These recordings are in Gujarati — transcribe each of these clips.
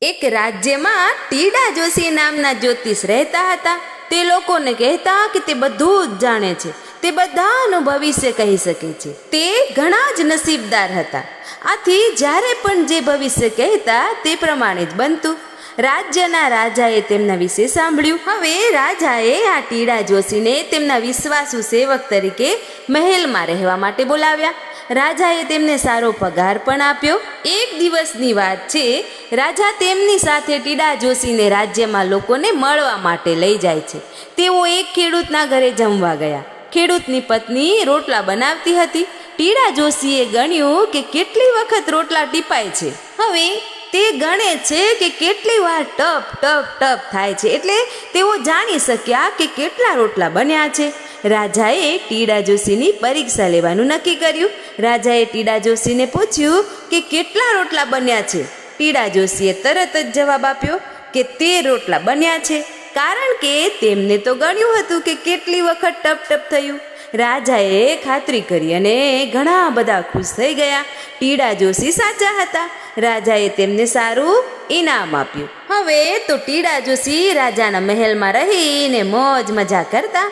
એક રાજ્યમાં ટીડા જોશી નામના જ્યોતિષ રહેતા હતા. તે લોકોને કહેતા કે તે બધું જ જાણે છે, તે બધાનું ભવિષ્ય કહી શકે છે. તે ઘણા જ નસીબદાર હતા. આથી જ્યારે પણ જે ભવિષ્ય કહેતા તે પ્રમાણે જ બનતું. રાજ્યના રાજાએ તેમના વિશે સાંભળ્યું. હવે રાજાએ આ ટીડા જોશીને તેમના વિશ્વાસુ સેવક તરીકે મહેલમાં રહેવા માટે બોલાવ્યા. રાજાએ તેમને સારો પગાર પણ આપ્યો. એક દિવસની વાત છે, રાજા તેમની સાથે ટીડા જોશીને રાજ્યમાં લોકોને મળવા માટે લઈ જાય છે. તેઓ એક ખેડૂતના ઘરે જમવા ગયા. ખેડૂતની પત્ની રોટલા બનાવતી હતી. ટીડા જોશીએ ગણ્યું કે કેટલી વખત રોટલા ટીપાય છે. હવે તે ગણે છે કે કેટલી વાર ટપ ટપ ટપ થાય છે, એટલે તેઓ જાણી શક્યા કે કેટલા રોટલા બન્યા છે. રાજાએ ટીડા જોશીની પરીક્ષા લેવાનું નક્કી કર્યું. રાજાએ ટીડા જોશીને પૂછ્યું કે કેટલા રોટલા બન્યા છે. ટીડા જોશીએ તરત જ જવાબ આપ્યો કે 13 રોટલા બન્યા છે, કારણ કે તેમને તો ગણ્યું હતું કે કેટલી વખત ટપ ટપ થયું. રાજાએ ખાતરી કરી અને ઘણા બધા ખુશ થઈ ગયા. ટીડા જોશી સાચા હતા. રાજાએ તેમને સારું ઇનામ આપ્યું. હવે તો ટીડા જોશી રાજાના મહેલમાં રહીને મોજ મજા કરતા.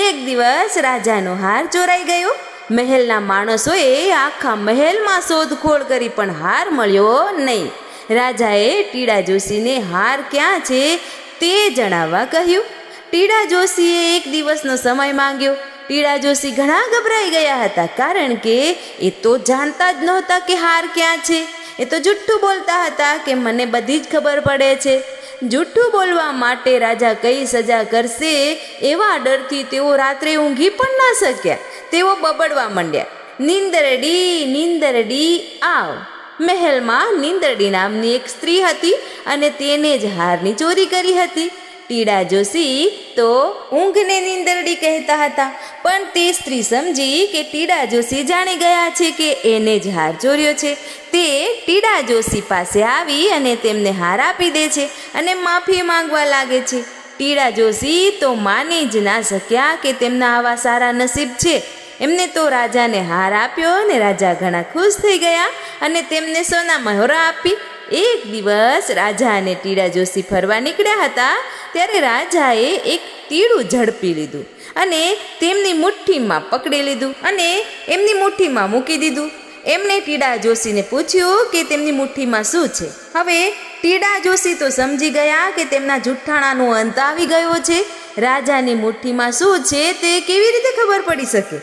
એક દિવસ રાજાનો હાર ચોરાઈ ગયો. મહેલના માણસોએ આખા મહેલમાં શોધખોળ કરી પણ હાર મળ્યો નહીં. રાજાએ ટીડા જોશીને હાર ક્યાં છે તે જણાવવા કહ્યું. ટીડા જોશીએ એક દિવસનો સમય માંગ્યો. ટીડા જોશી ઘણા ગભરાઈ ગયા હતા, કારણ કે એ તો જાણતા જ નહોતા કે હાર ક્યાં છે. એ તો જુઠ્ઠું બોલતા હતા કે મને બધી જ ખબર પડે છે. જુઠ્ઠું બોલવા માટે રાજા કઈ સજા કરશે એવા ડરથી તેઓ રાત્રે ઊંઘી પણ ના શક્યા. તેઓ બબડવા માંડ્યા, નીંદરડી નીંદરડી આવ. મહેલમાં નીંદરડી નામની એક સ્ત્રી હતી અને તેને જ હારની ચોરી કરી હતી. ટીડા જોશી તો ઊંઘને નીંદરડી કહેતા હતા, પણ તે સ્ત્રી સમજી કે ટીડા જોશી જાણી ગયા છે કે એને જ હાર ચોર્યો છે. તે ટીડા જોશી પાસે આવી અને તેમને હાર આપી દે છે અને માફી માંગવા લાગે છે. ટીડા જોશી તો માની જ ના શક્યા કે તેમના આવા સારા નસીબ છે. એમને તો રાજાને હાર આપ્યો અને રાજા ઘણા ખુશ થઈ ગયા અને તેમને સોના મહોરા આપી. એક દિવસ રાજા અને ટીડા જોશી ફરવા નીકળ્યા હતા, ત્યારે રાજાએ એક તીડું ઝડપી લીધું અને તેમની મુઠ્ઠીમાં પકડી લીધું અને એમની મુઠ્ઠીમાં મૂકી દીધું. એમણે ટીડા જોશીને પૂછ્યું કે તેમની મુઠ્ઠીમાં શું છે. હવે ટીડા જોશી તો સમજી ગયા કે તેમના જુઠ્ઠાણાનો અંત આવી ગયો છે. રાજાની મુઠ્ઠીમાં શું છે તે કેવી રીતે ખબર પડી શકે.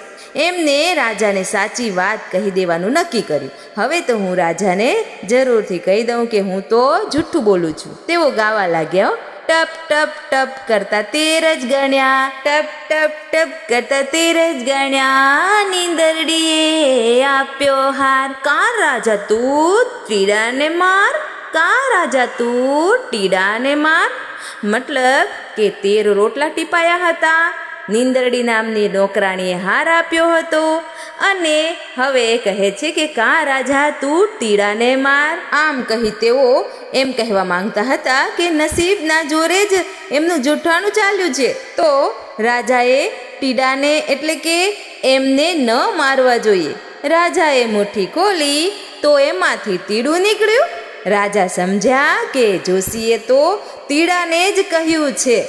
એમને રાજાને સાચી વાત કહી દેવાનું નક્કી કર્યું. હવે તો હું રાજાને જરૂરથી કહી દઉં કે હું તો જુઠ્ઠું બોલું છું. તેઓ ગાવા લાગ્યા, ટપ ટપ ટપ કરતા 13 જ ગણ્યા, ટપ ટપ ટપ કરતા 13 જ ગણ્યા, નીંદરડીએ આપ્યો હાર. કા રાજા તું ટીડાને માર, કા રાજા તું ટીડાને માર. મતલબ કે 13 રોટલા ટીપાયા હતા. નીંદરડી નામની નોકરાણીએ હાર આપ્યો હતો અને હવે કહે છે કે કા રાજા તું ટીડાને માર. આમ કહી તેઓ એમ કહેવા માંગતા હતા કે નસીબના જોરે જ એમનું જૂઠાણું ચાલ્યું છે. તો રાજાએ ટીડાને એટલે કે એમને ન મારવા જોઈએ. રાજાએ મુઠ્ઠી ખોલી તો એમાંથી તીડું નીકળ્યું. રાજા સમજ્યા કે જોશીએ તો તીડાને જ કહ્યું છે.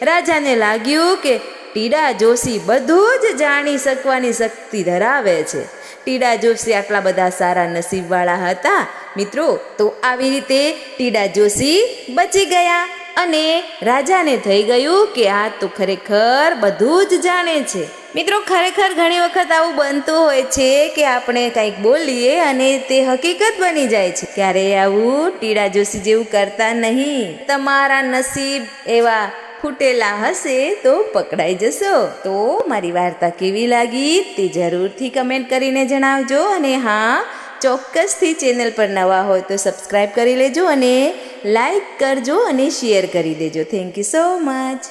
રાજાને લાગ્યું કે ટીડા જોશી બધું જ જાણી શકવાની શક્તિ ધરાવે છે. ટીડા જોશી આટલા બધા સારા નસીબવાળા હતા. મિત્રો, તો આવી રીતે ટીડા જોશી બચી ગયા અને રાજાને થઈ ગયું કે આ તો ખરેખર બધું જ જાણે છે. મિત્રો, ખરેખર ઘણી વખત આવું બનતું હોય છે કે આપણે કંઈક બોલીએ અને તે હકીકત બની જાય છે. ક્યારેય આવું ટીડા જોશી જેવું કરતા નહીં. તમારા નસીબ એવા ફૂટેલા હશે તો પકડાઈ જશો. તો મારી વાર્તા કેવી લાગી તે જરૂરથી કમેન્ટ કરીને જણાવજો. અને હા, ચોક્કસથી ચેનલ પર નવા હોય તો સબસ્ક્રાઈબ કરી લેજો અને લાઈક કરજો અને શેર કરી દેજો. Thank you so much.